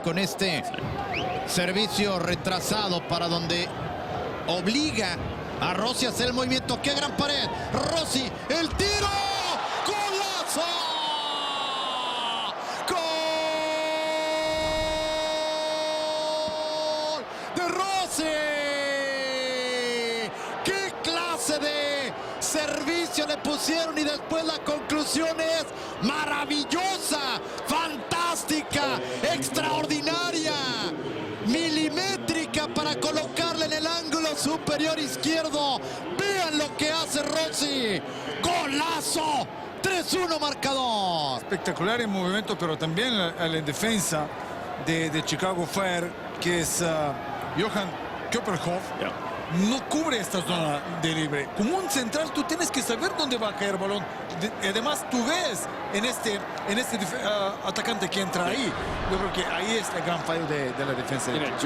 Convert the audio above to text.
con este servicio retrasado para donde obliga a Rossi a hacer el movimiento. ¡Qué gran pared! Rossi, el tiro. ¡Golazo! ¡Gol de Rossi! ¡Qué clase de servicio le pusieron! Y después la conclusión es maravillosa, fantástica, extraordinaria, milimétrica para colocarle en el ángulo superior izquierdo. Vean lo que hace Rossi. ¡Golazo! 3-1 marcador. Espectacular en movimiento, pero también la defensa de Chicago Fire, que es Johan Köpperhoff. No cubre esta zona de libre. Como un central, tú tienes que saber dónde va a caer el balón. Además, tú ves en este atacante que entra ahí. Yo creo que ahí es el gran fallo de la defensa. Mira,